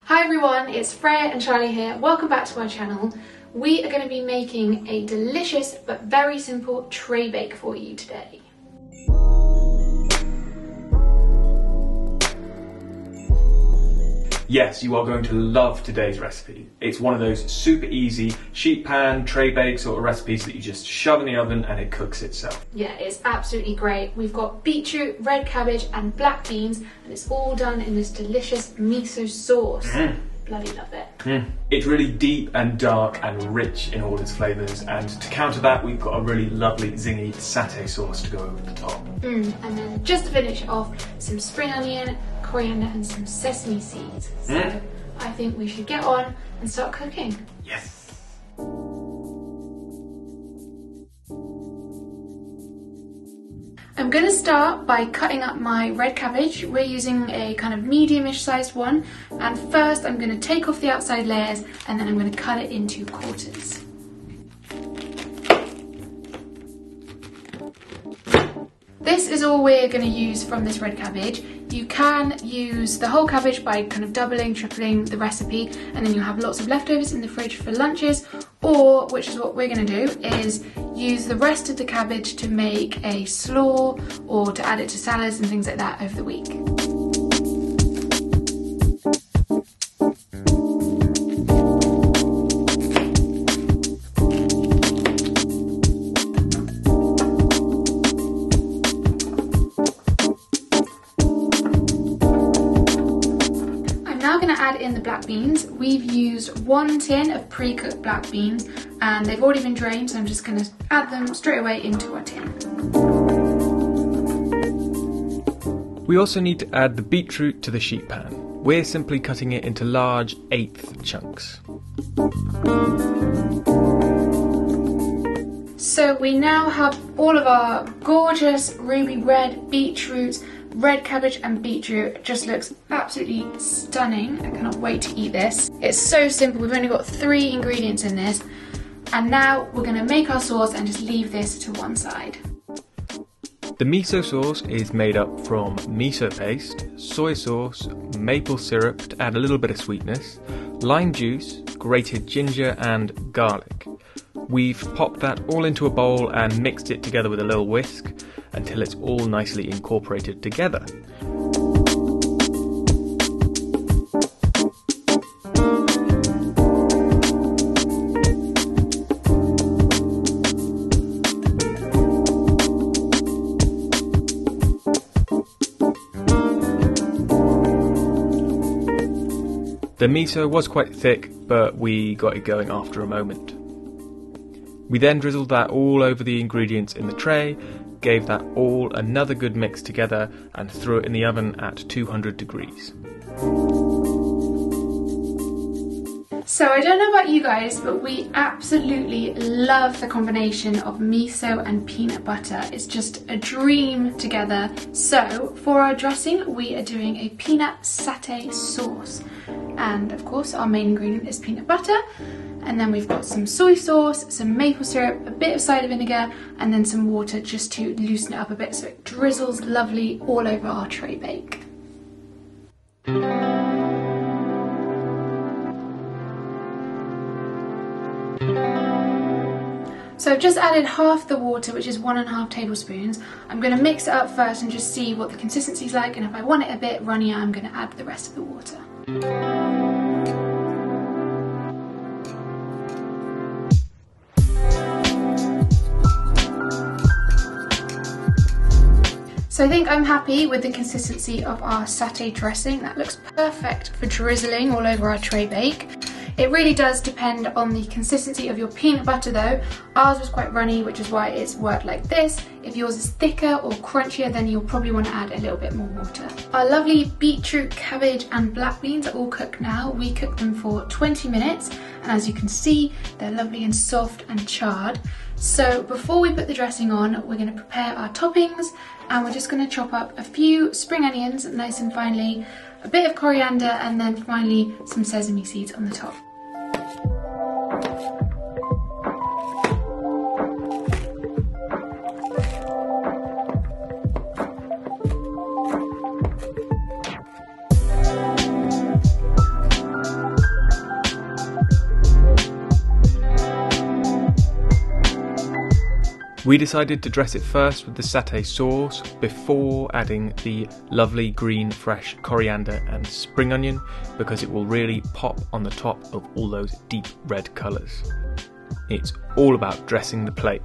Hi everyone, it's Freya and Charlie here. Welcome back to our channel. We are going to be making a delicious but very simple tray bake for you today. Yes, you are going to love today's recipe. It's one of those super easy sheet pan, tray bake sort of recipes that you just shove in the oven and it cooks itself. Yeah, it's absolutely great. We've got beetroot, red cabbage and black beans, and it's all done in this delicious miso sauce. Bloody love it. It's really deep and dark and rich in all its flavours, and to counter that we've got a really lovely zingy satay sauce to go over the top. And then just to finish off, some spring onion, coriander and some sesame seeds. So I think we should get on and start cooking. Yes. I'm going to start by cutting up my red cabbage. We're using a kind of medium-ish sized one, and first I'm going to take off the outside layers and then I'm going to cut it into quarters. This is all we're going to use from this red cabbage. You can use the whole cabbage by kind of doubling, tripling the recipe, and then you'll have lots of leftovers in the fridge for lunches, or, which is what we're going to do, is use the rest of the cabbage to make a slaw or to add it to salads and things like that over the week. Add in the black beans. We've used 1 tin of pre-cooked black beans and they've already been drained, so I'm just going to add them straight away into our tin. We also need to add the beetroot to the sheet pan. We're simply cutting it into large 1/8 chunks. So we now have all of our gorgeous ruby red beetroot, red cabbage and beetroot. It just looks absolutely stunning. I cannot wait to eat this. It's so simple. We've only got 3 ingredients in this. And now we're going to make our sauce and just leave this to one side. The miso sauce is made up from miso paste, soy sauce, maple syrup to add a little bit of sweetness, lime juice, grated ginger and garlic. We've popped that all into a bowl and mixed it together with a little whisk until it's all nicely incorporated together. The miso was quite thick, but we got it going after a moment. We then drizzled that all over the ingredients in the tray, gave that all another good mix together and threw it in the oven at 200 degrees. So I don't know about you guys, but we absolutely love the combination of miso and peanut butter. It's just a dream together. So for our dressing, we are doing a peanut satay sauce. And of course our main ingredient is peanut butter. And then we've got some soy sauce, some maple syrup, a bit of cider vinegar, and then some water just to loosen it up a bit so it drizzles lovely all over our tray bake. So I've just added half the water, which is 1½ tablespoons. I'm going to mix it up first and just see what the consistency is like, and if I want it a bit runnier, I'm going to add the rest of the water. So I think I'm happy with the consistency of our satay dressing. That looks perfect for drizzling all over our tray bake. It really does depend on the consistency of your peanut butter though. Ours was quite runny, which is why it's worked like this. If yours is thicker or crunchier, then you'll probably want to add a little bit more water. Our lovely beetroot, cabbage and black beans are all cooked now. We cooked them for 20 minutes and as you can see, they're lovely and soft and charred. So before we put the dressing on, we're going to prepare our toppings and we're just going to chop up a few spring onions nice and finely, a bit of coriander and then finally some sesame seeds on the top. We decided to dress it first with the satay sauce before adding the lovely green fresh coriander and spring onion, because it will really pop on the top of all those deep red colours. It's all about dressing the plate.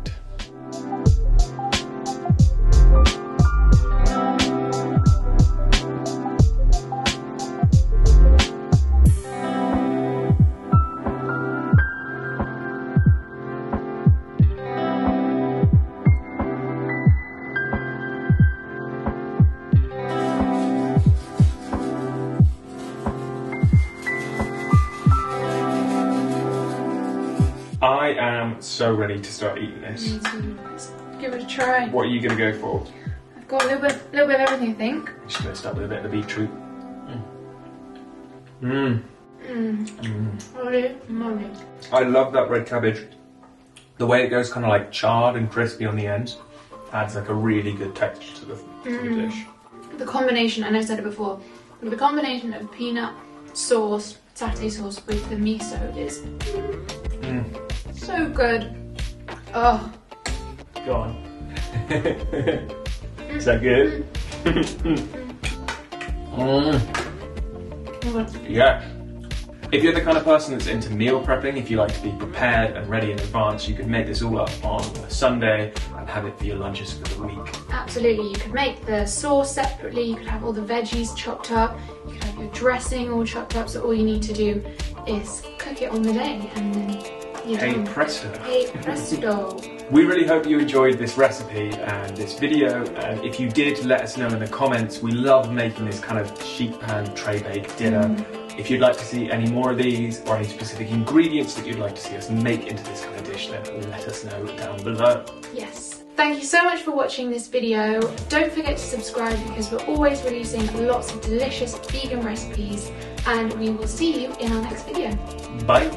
I am so ready to start eating this. Let's give it a try. What are you going to go for? I've got a little bit of everything, I think. I'm just going to start with a bit of the beetroot. Holy moly. I love that red cabbage. The way it goes kind of like charred and crispy on the ends adds like a really good texture to the dish. The combination, and I said it before, the combination of peanut sauce, satay sauce with the miso is so good. Oh. Go on. Is that good? Yeah. If you're the kind of person that's into meal prepping, if you like to be prepared and ready in advance, you could make this all up on a Sunday and have it for your lunches for the week. Absolutely. You could make the sauce separately, you could have all the veggies chopped up, you could have your dressing all chopped up, so all you need to do is cook it on the day and then you're done. Hey presto. Hey presto. We really hope you enjoyed this recipe and this video, and if you did, let us know in the comments. We love making this kind of sheet pan tray bake dinner. If you'd like to see any more of these, or any specific ingredients that you'd like to see us make into this kind of dish, then let us know down below. Yes. Thank you so much for watching this video. Don't forget to subscribe because we're always releasing lots of delicious vegan recipes, and we will see you in our next video. Bye.